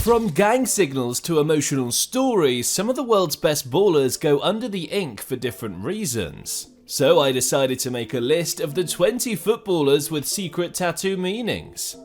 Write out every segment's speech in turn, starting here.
From gang signals to emotional stories, some of the world's best ballers go under the ink for different reasons. So I decided to make a list of the 20 footballers with secret tattoo meanings.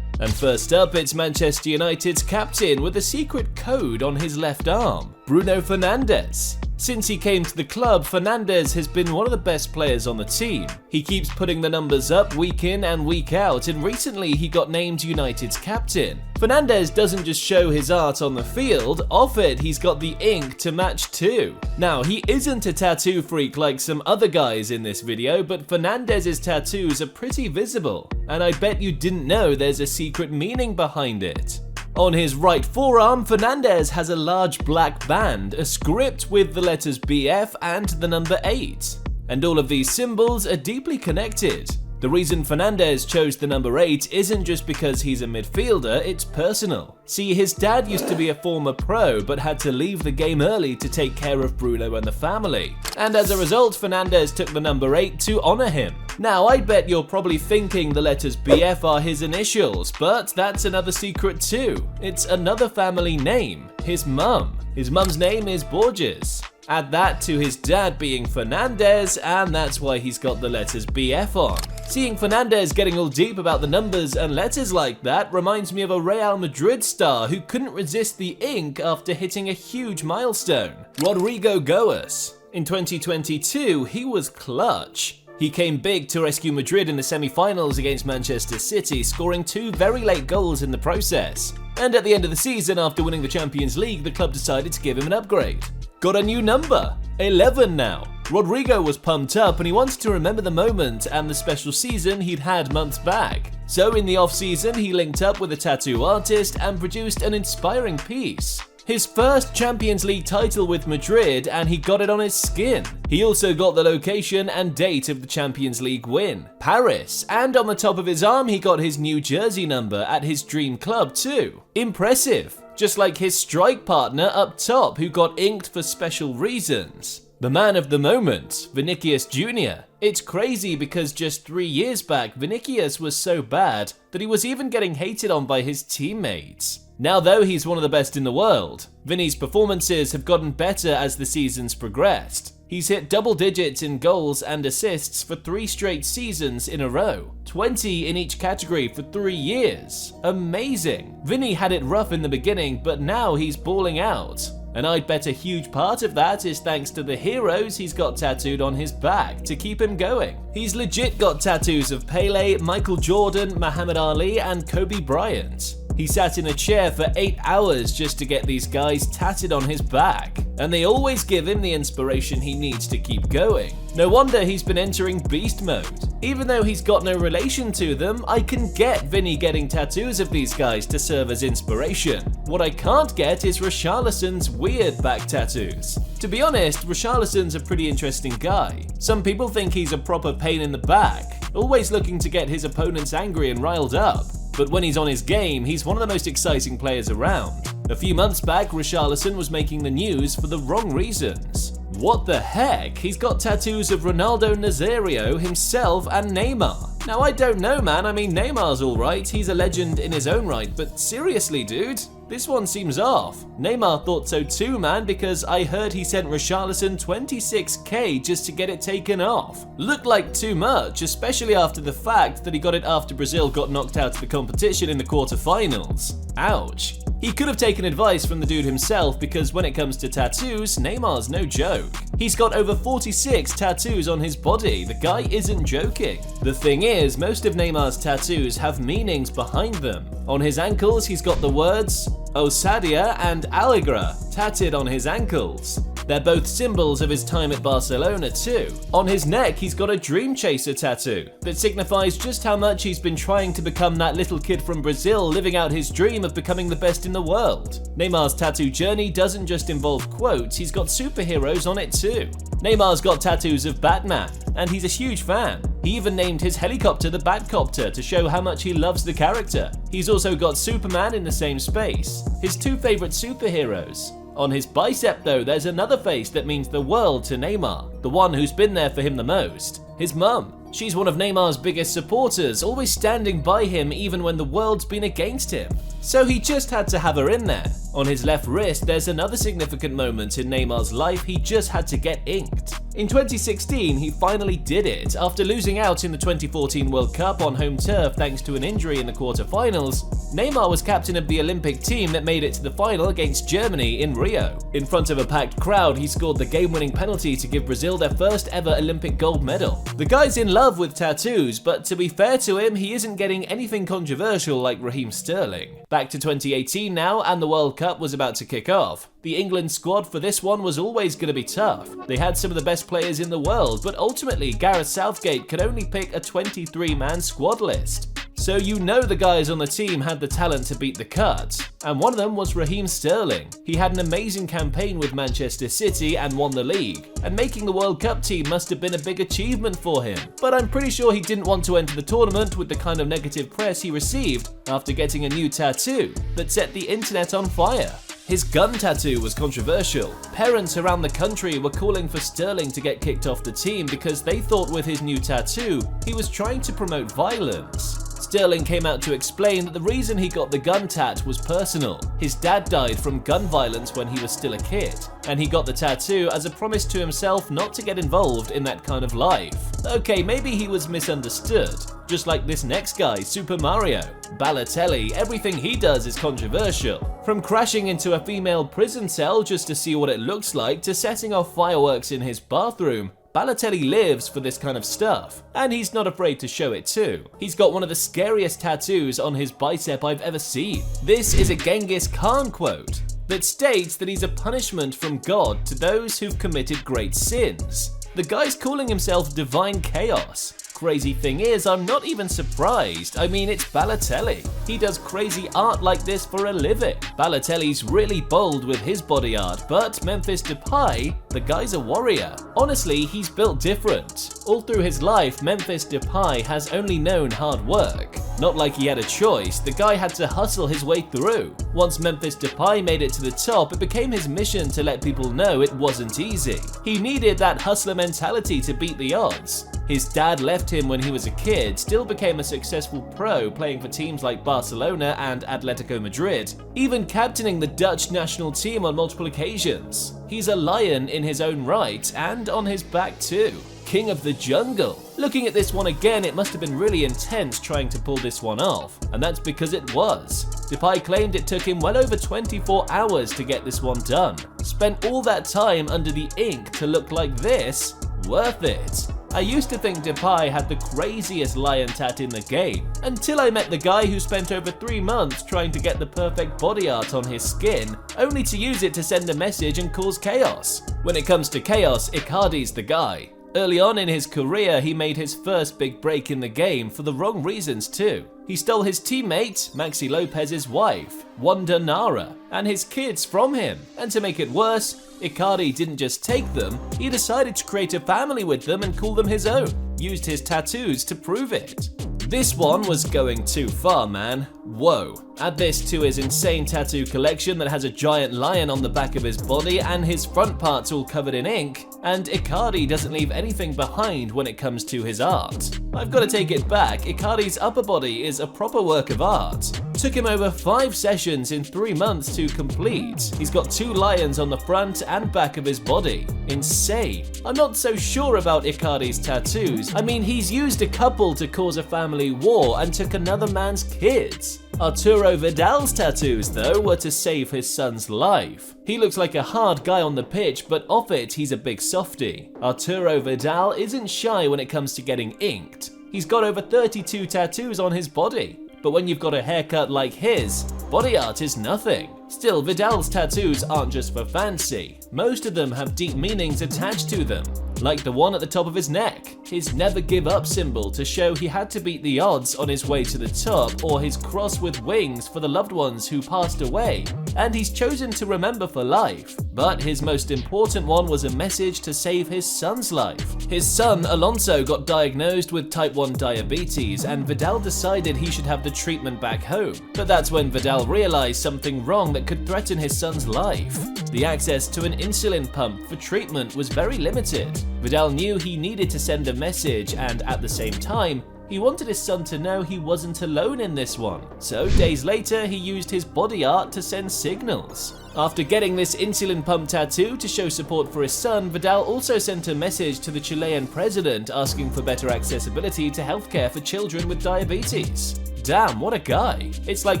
And first up, it's Manchester United's captain with a secret code on his left arm, Bruno Fernandes. Since he came to the club, Fernandes has been one of the best players on the team. He keeps putting the numbers up week in and week out, and recently he got named United's captain. Fernandes doesn't just show his art on the field, off it he's got the ink to match too. Now, he isn't a tattoo freak like some other guys in this video, but Fernandes' tattoos are pretty visible, and I bet you didn't know there's a secret meaning behind it. On his right forearm, Fernandes has a large black band, a script with the letters BF and the number 8. And all of these symbols are deeply connected. The reason Fernandes chose the number 8 isn't just because he's a midfielder, it's personal. See, his dad used to be a former pro but had to leave the game early to take care of Bruno and the family. And as a result, Fernandes took the number 8 to honour him. Now, I bet you're probably thinking the letters BF are his initials, but that's another secret too. It's another family name, his mum. His mum's name is Borges. Add that to his dad being Fernandes, and that's why he's got the letters BF on. Seeing Fernandes getting all deep about the numbers and letters like that reminds me of a Real Madrid star who couldn't resist the ink after hitting a huge milestone, Rodrigo Goes. In 2022, he was clutch. He came big to rescue Madrid in the semi-finals against Manchester City, scoring 2 very late goals in the process. And at the end of the season, after winning the Champions League, the club decided to give him an upgrade. Got a new number, 11 now. Rodrigo was pumped up and he wanted to remember the moment and the special season he'd had months back. So in the off-season, he linked up with a tattoo artist and produced an inspiring piece. His first Champions League title with Madrid, and he got it on his skin. He also got the location and date of the Champions League win, Paris, and on the top of his arm he got his new jersey number at his dream club too. Impressive, just like his strike partner up top who got inked for special reasons. The man of the moment, Vinicius Jr. It's crazy because just 3 years back, Vinicius was so bad that he was even getting hated on by his teammates. Now though, he's one of the best in the world. Vinny's performances have gotten better as the seasons progressed. He's hit double digits in goals and assists for 3 straight seasons in a row. 20 in each category for 3 years. Amazing. Vinny had it rough in the beginning, but now he's balling out. And I'd bet a huge part of that is thanks to the heroes he's got tattooed on his back to keep him going. He's legit got tattoos of Pele, Michael Jordan, Muhammad Ali, and Kobe Bryant. He sat in a chair for 8 hours just to get these guys tatted on his back, and they always give him the inspiration he needs to keep going. No wonder he's been entering beast mode. Even though he's got no relation to them, I can get Vinny getting tattoos of these guys to serve as inspiration. What I can't get is Richarlison's weird back tattoos. To be honest, Richarlison's a pretty interesting guy. Some people think he's a proper pain in the back, always looking to get his opponents angry and riled up. But when he's on his game, he's one of the most exciting players around. A few months back, Richarlison was making the news for the wrong reasons. What the heck? He's got tattoos of Ronaldo Nazario, himself, and Neymar. Now I don't know, man, I mean Neymar's alright, he's a legend in his own right, but seriously dude, this one seems off. Neymar thought so too, man, because I heard he sent Richarlison 26k just to get it taken off. Looked like too much, especially after the fact that he got it after Brazil got knocked out of the competition in the quarterfinals. Ouch. He could have taken advice from the dude himself because when it comes to tattoos, Neymar's no joke. He's got over 46 tattoos on his body, the guy isn't joking. The thing is, most of Neymar's tattoos have meanings behind them. On his ankles, he's got the words Osadia and Allegra tatted on his ankles. They're both symbols of his time at Barcelona too. On his neck, he's got a Dream Chaser tattoo that signifies just how much he's been trying to become that little kid from Brazil living out his dream of becoming the best in the world. Neymar's tattoo journey doesn't just involve quotes, he's got superheroes on it too. Neymar's got tattoos of Batman, and he's a huge fan. He even named his helicopter the Batcopter to show how much he loves the character. He's also got Superman in the same space, his 2 favorite superheroes. On his bicep though, there's another face that means the world to Neymar, the one who's been there for him the most, his mum. She's one of Neymar's biggest supporters, always standing by him even when the world's been against him. So he just had to have her in there. On his left wrist, there's another significant moment in Neymar's life. He just had to get inked. In 2016, he finally did it. After losing out in the 2014 World Cup on home turf thanks to an injury in the quarterfinals, Neymar was captain of the Olympic team that made it to the final against Germany in Rio. In front of a packed crowd, he scored the game-winning penalty to give Brazil their first ever Olympic gold medal. The guy's in love with tattoos, but to be fair to him, he isn't getting anything controversial like Raheem Sterling. Back to 2018 now, and the World Cup was about to kick off. The England squad for this one was always going to be tough. They had some of the best players in the world, but ultimately Gareth Southgate could only pick a 23-man squad list. So you know the guys on the team had the talent to beat the cut, and one of them was Raheem Sterling. He had an amazing campaign with Manchester City and won the league, and making the World Cup team must have been a big achievement for him. But I'm pretty sure he didn't want to enter the tournament with the kind of negative press he received after getting a new tattoo that set the internet on fire. His gun tattoo was controversial. Parents around the country were calling for Sterling to get kicked off the team because they thought with his new tattoo, he was trying to promote violence. Sterling came out to explain that the reason he got the gun tat was personal. His dad died from gun violence when he was still a kid, and he got the tattoo as a promise to himself not to get involved in that kind of life. Okay, maybe he was misunderstood. Just like this next guy, Super Mario. Balotelli, everything he does is controversial. From crashing into a female prison cell just to see what it looks like to setting off fireworks in his bathroom, Balotelli lives for this kind of stuff, and he's not afraid to show it too. He's got one of the scariest tattoos on his bicep I've ever seen. This is a Genghis Khan quote that states that he's a punishment from God to those who've committed great sins. The guy's calling himself Divine Chaos. Crazy thing is, I'm not even surprised. I mean, it's Balotelli. He does crazy art like this for a living. Balotelli's really bold with his body art, but Memphis Depay, the guy's a warrior. Honestly, he's built different. All through his life, Memphis Depay has only known hard work. Not like he had a choice, the guy had to hustle his way through. Once Memphis Depay made it to the top, it became his mission to let people know it wasn't easy. He needed that hustler mentality to beat the odds. His dad left him when he was a kid, still became a successful pro playing for teams like Barcelona and Atletico Madrid, even captaining the Dutch national team on multiple occasions. He's a lion in his own right, and on his back too. King of the jungle. Looking at this one again, it must have been really intense trying to pull this one off, and that's because it was. Depay claimed it took him well over 24 hours to get this one done. Spent all that time under the ink to look like this? Worth it. I used to think Depay had the craziest lion tat in the game, until I met the guy who spent over 3 months trying to get the perfect body art on his skin, only to use it to send a message and cause chaos. When it comes to chaos, Icardi's the guy. Early on in his career, he made his first big break in the game for the wrong reasons too. He stole his teammate, Maxi Lopez's wife, Wanda Nara, and his kids from him. And to make it worse, Icardi didn't just take them, he decided to create a family with them and call them his own. Used his tattoos to prove it. This one was going too far, man. Whoa. Add this to his insane tattoo collection that has a giant lion on the back of his body and his front parts all covered in ink, and Icardi doesn't leave anything behind when it comes to his art. I've got to take it back, Icardi's upper body is a proper work of art. Took him over 5 sessions in 3 months to complete. He's got 2 lions on the front and back of his body. Insane. I'm not so sure about Icardi's tattoos. I mean, he's used a couple to cause a family war and took another man's kids. Arturo Vidal's tattoos, though, were to save his son's life. He looks like a hard guy on the pitch, but off it, he's a big softie. Arturo Vidal isn't shy when it comes to getting inked. He's got over 32 tattoos on his body. But when you've got a haircut like his, body art is nothing. Still, Vidal's tattoos aren't just for fancy. Most of them have deep meanings attached to them, like the one at the top of his neck, his never give up symbol to show he had to beat the odds on his way to the top, or his cross with wings for the loved ones who passed away. and he's chosen to remember for life. But his most important one was a message to save his son's life. His son, Alonso, got diagnosed with type 1 diabetes, and Vidal decided he should have the treatment back home. But that's when Vidal realized something wrong that could threaten his son's life. The access to an insulin pump for treatment was very limited. Vidal knew he needed to send a message, and at the same time, he wanted his son to know he wasn't alone in this one. So days later, he used his body art to send signals. After getting this insulin pump tattoo to show support for his son, Vidal also sent a message to the Chilean president asking for better accessibility to healthcare for children with diabetes. Damn, what a guy. It's like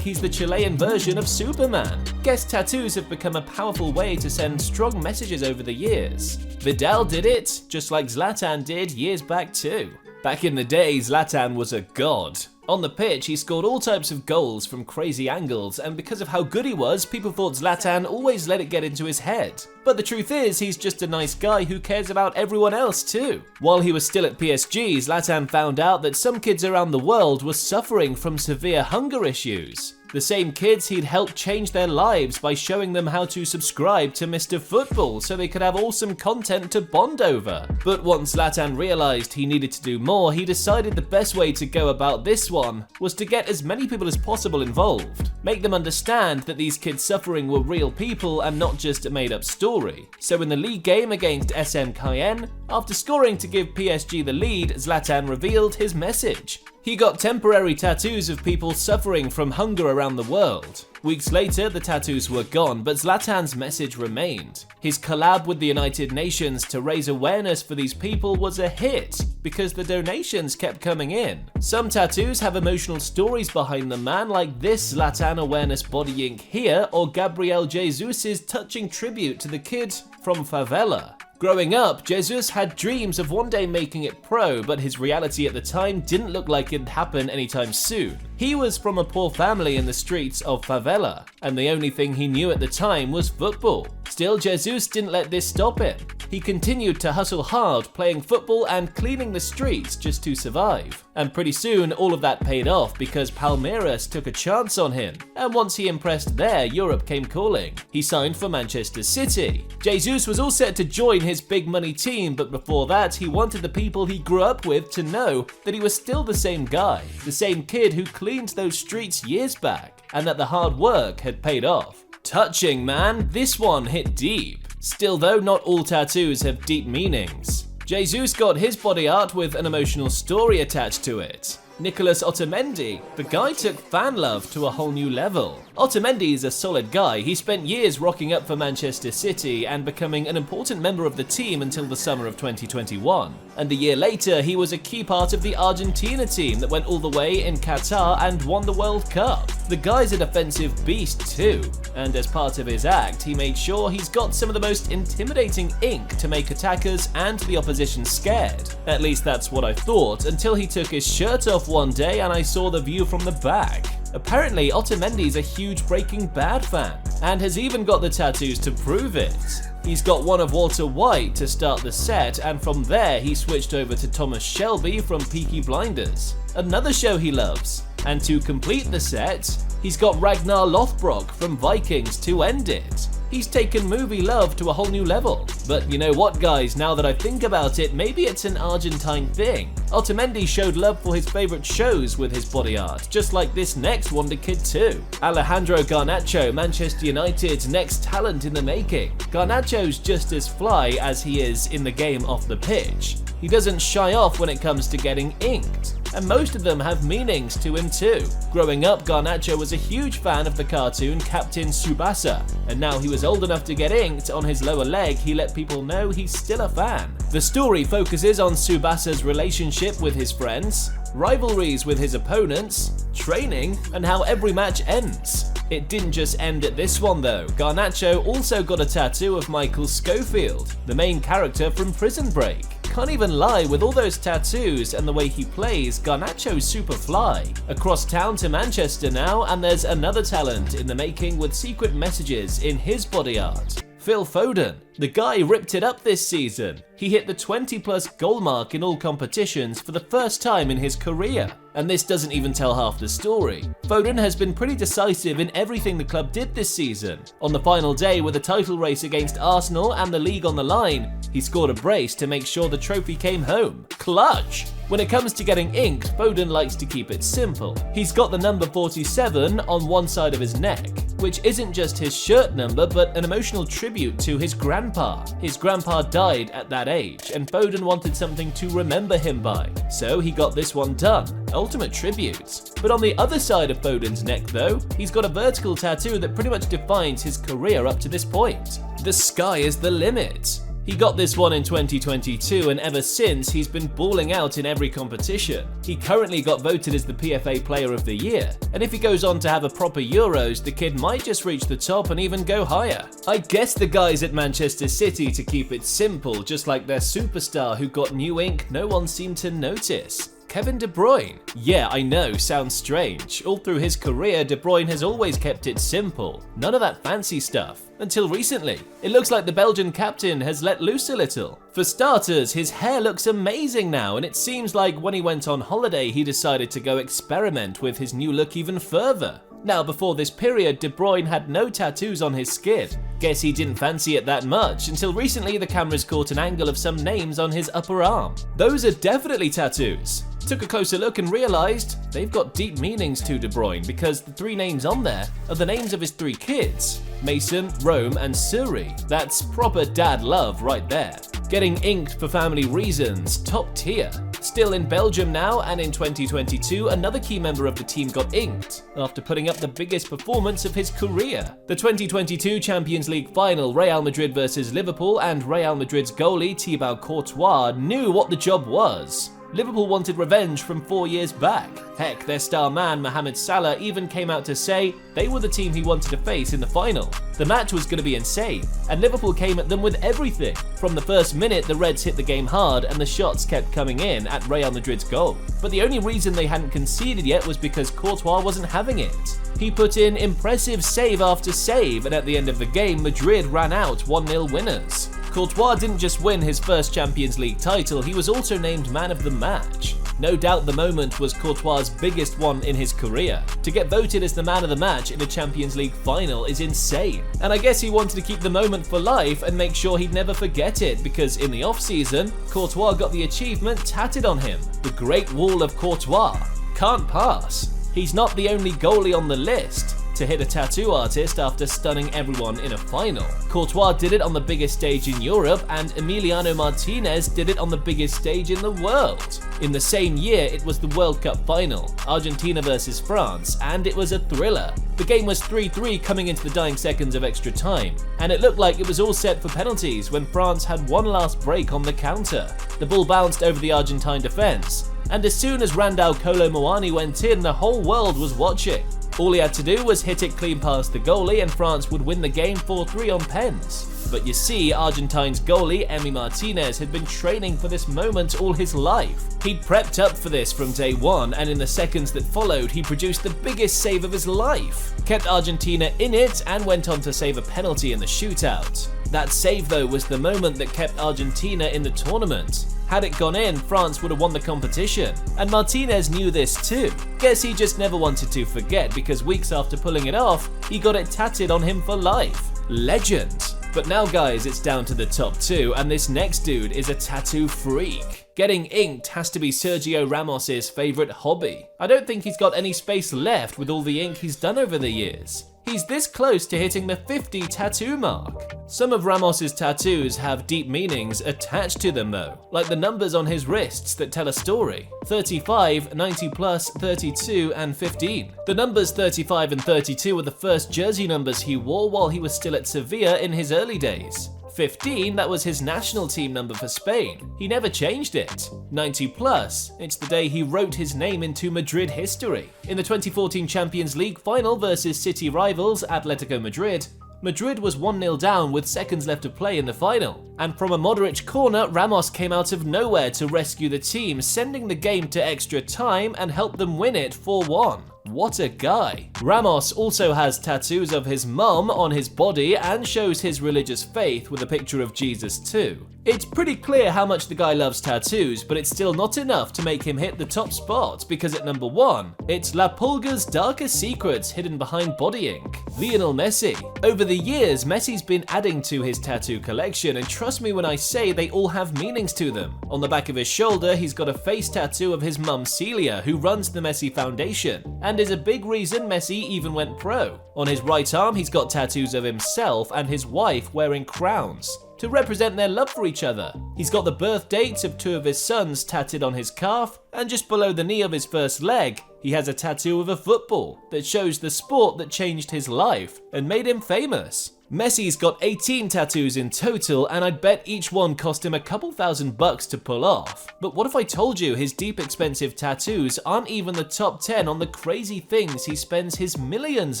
he's the Chilean version of Superman. Guess tattoos have become a powerful way to send strong messages over the years. Vidal did it, just like Zlatan did years back too. Back in the day, Zlatan was a god. On the pitch, he scored all types of goals from crazy angles, and because of how good he was, people thought Zlatan always let it get into his head. But the truth is, he's just a nice guy who cares about everyone else too. While he was still at PSG, Zlatan found out that some kids around the world were suffering from severe hunger issues. The same kids he'd helped change their lives by showing them how to subscribe to Mr. Football so they could have awesome content to bond over. But once Zlatan realized he needed to do more, he decided the best way to go about this one was to get as many people as possible involved. Make them understand that these kids suffering were real people and not just a made-up story. So in the league game against SM Cayenne, after scoring to give PSG the lead, Zlatan revealed his message. He got temporary tattoos of people suffering from hunger around the world. Weeks later, the tattoos were gone, but Zlatan's message remained. His collab with the United Nations to raise awareness for these people was a hit because the donations kept coming in. Some tattoos have emotional stories behind them, man, like this Zlatan Awareness Body Ink here, or Gabriel Jesus' touching tribute to the kid from favela. Growing up, Jesus had dreams of one day making it pro, but his reality at the time didn't look like it'd happen anytime soon. He was from a poor family in the streets of favela, and the only thing he knew at the time was football. Still, Jesus didn't let this stop him. He continued to hustle hard, playing football and cleaning the streets just to survive. And pretty soon, all of that paid off because Palmeiras took a chance on him. And once he impressed there, Europe came calling. He signed for Manchester City. Jesus was all set to join his big money team, but before that, he wanted the people he grew up with to know that he was still the same guy, the same kid who cleaned those streets years back, and that the hard work had paid off. Touching, man, this one hit deep. Still though, not all tattoos have deep meanings. Jesus got his body art with an emotional story attached to it. Nicolas Otamendi, the guy took fan love to a whole new level. Otamendi is a solid guy. He spent years rocking up for Manchester City and becoming an important member of the team until the summer of 2021. And a year later, he was a key part of the Argentina team that went all the way in Qatar and won the World Cup. The guy's a defensive beast too, and as part of his act, he made sure he's got some of the most intimidating ink to make attackers and the opposition scared. At least that's what I thought, until he took his shirt off one day and I saw the view from the back. Apparently, Otamendi's a huge Breaking Bad fan, and has even got the tattoos to prove it. He's got one of Walter White to start the set, and from there he switched over to Thomas Shelby from Peaky Blinders, another show he loves. And to complete the set, he's got Ragnar Lothbrok from Vikings to end it. He's taken movie love to a whole new level. But you know what, guys, now that I think about it, maybe it's an Argentine thing. Otamendi showed love for his favorite shows with his body art, just like this next Wonder Kid too. Alejandro Garnacho, Manchester United's next talent in the making. Garnacho's just as fly as he is in the game off the pitch. He doesn't shy off when it comes to getting inked, and most of them have meanings to him too. Growing up, Garnacho was a huge fan of the cartoon Captain Tsubasa, and now he was old enough to get inked on his lower leg, he let people know he's still a fan. The story focuses on Tsubasa's relationship with his friends, rivalries with his opponents, training, and how every match ends. It didn't just end at this one though. Garnacho also got a tattoo of Michael Scofield, the main character from Prison Break. Can't even lie, with all those tattoos and the way he plays, Garnacho's super fly. Across town to Manchester now, and there's another talent in the making with secret messages in his body art. Phil Foden. The guy ripped it up this season. He hit the 20+ goal mark in all competitions for the first time in his career. And this doesn't even tell half the story. Foden has been pretty decisive in everything the club did this season. On the final day, with a title race against Arsenal and the league on the line, he scored a brace to make sure the trophy came home. Clutch! When it comes to getting inked, Foden likes to keep it simple. He's got the number 47 on one side of his neck, which isn't just his shirt number but an emotional tribute to his grandpa. His grandpa died at that age, and Foden wanted something to remember him by, so he got this one done. Ultimate tribute. But on the other side of Foden's neck though, he's got a vertical tattoo that pretty much defines his career up to this point. The sky is the limit. He got this one in 2022, and ever since he's been balling out in every competition. He currently got voted as the PFA Player of the Year, and if he goes on to have a proper Euros, the kid might just reach the top and even go higher. I guess the guys at Manchester City to keep it simple, just like their superstar who got new ink no one seemed to notice. Kevin De Bruyne. Yeah, I know, sounds strange. All through his career, De Bruyne has always kept it simple. None of that fancy stuff. Until recently. It looks like the Belgian captain has let loose a little. For starters, his hair looks amazing now, and it seems like when he went on holiday, he decided to go experiment with his new look even further. Now, before this period, De Bruyne had no tattoos on his skin. Guess he didn't fancy it that much, until recently the cameras caught an angle of some names on his upper arm. Those are definitely tattoos. Took a closer look and realized they've got deep meanings to De Bruyne, because the 3 names on there are the names of his 3 kids. Mason, Rome and Suri. That's proper dad love right there. Getting inked for family reasons, top tier. Still in Belgium now, and in 2022, another key member of the team got inked after putting up the biggest performance of his career. The 2022 Champions League final, Real Madrid vs Liverpool, and Real Madrid's goalie Thibaut Courtois knew what the job was. Liverpool wanted revenge from 4 years back. Heck, their star man Mohamed Salah even came out to say they were the team he wanted to face in the final. The match was going to be insane, and Liverpool came at them with everything. From the first minute, the Reds hit the game hard and the shots kept coming in at Real Madrid's goal. But the only reason they hadn't conceded yet was because Courtois wasn't having it. He put in impressive save after save, and at the end of the game, Madrid ran out 1-0 winners. Courtois didn't just win his first Champions League title, he was also named man of the match. No doubt the moment was Courtois' biggest one in his career. To get voted as the man of the match in a Champions League final is insane. And I guess he wanted to keep the moment for life and make sure he'd never forget it, because in the off-season, Courtois got the achievement tatted on him. The Great Wall of Courtois. Can't pass. He's not the only goalie on the list to hit a tattoo artist after stunning everyone in a final. Courtois did it on the biggest stage in Europe, and Emiliano Martinez did it on the biggest stage in the world. In the same year, it was the World Cup final, Argentina versus France, and it was a thriller. The game was 3-3 coming into the dying seconds of extra time, and it looked like it was all set for penalties when France had one last break on the counter. The ball bounced over the Argentine defense, and as soon as Randal Kolo Muani went in, the whole world was watching. All he had to do was hit it clean past the goalie and France would win the game 4-3 on pens. But you see, Argentine's goalie, Emi Martinez, had been training for this moment all his life. He'd prepped up for this from day one, and in the seconds that followed, he produced the biggest save of his life. Kept Argentina in it and went on to save a penalty in the shootout. That save though was the moment that kept Argentina in the tournament. Had it gone in, France would have won the competition, and Martinez knew this too. Guess he just never wanted to forget, because weeks after pulling it off, he got it tatted on him for life. Legend. But now guys, it's down to the top 2, and this next dude is a tattoo freak. Getting inked has to be Sergio Ramos's favourite hobby. I don't think he's got any space left with all the ink he's done over the years. He's this close to hitting the 50 tattoo mark. Some of Ramos's tattoos have deep meanings attached to them though, like the numbers on his wrists that tell a story. 35, 90+, 32 and 15. The numbers 35 and 32 were the first jersey numbers he wore while he was still at Sevilla in his early days. 15, that was his national team number for Spain. He never changed it. 90+, it's the day he wrote his name into Madrid history. In the 2014 Champions League final versus City rivals Atletico Madrid, Madrid was 1-0 down with seconds left to play in the final. And from a Modric corner, Ramos came out of nowhere to rescue the team, sending the game to extra time and help them win it 4-1. What a guy. Ramos also has tattoos of his mum on his body and shows his religious faith with a picture of Jesus too. It's pretty clear how much the guy loves tattoos, but it's still not enough to make him hit the top spot, because at number 1, it's La Pulga's darkest secrets hidden behind body ink. Lionel Messi. Over the years, Messi's been adding to his tattoo collection, and trust me when I say they all have meanings to them. On the back of his shoulder, he's got a face tattoo of his mum Celia, who runs the Messi Foundation, and is a big reason Messi even went pro. On his right arm, he's got tattoos of himself and his wife wearing crowns to represent their love for each other. He's got the birth dates of 2 of his sons tatted on his calf, and just below the knee of his first leg, he has a tattoo of a football that shows the sport that changed his life and made him famous. Messi's got 18 tattoos in total, and I'd bet each one cost him a couple $1,000 to pull off. But what if I told you his deep expensive tattoos aren't even the top 10 on the crazy things he spends his millions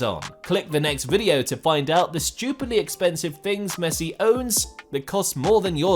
on? Click the next video to find out the stupidly expensive things Messi owns that cost more than your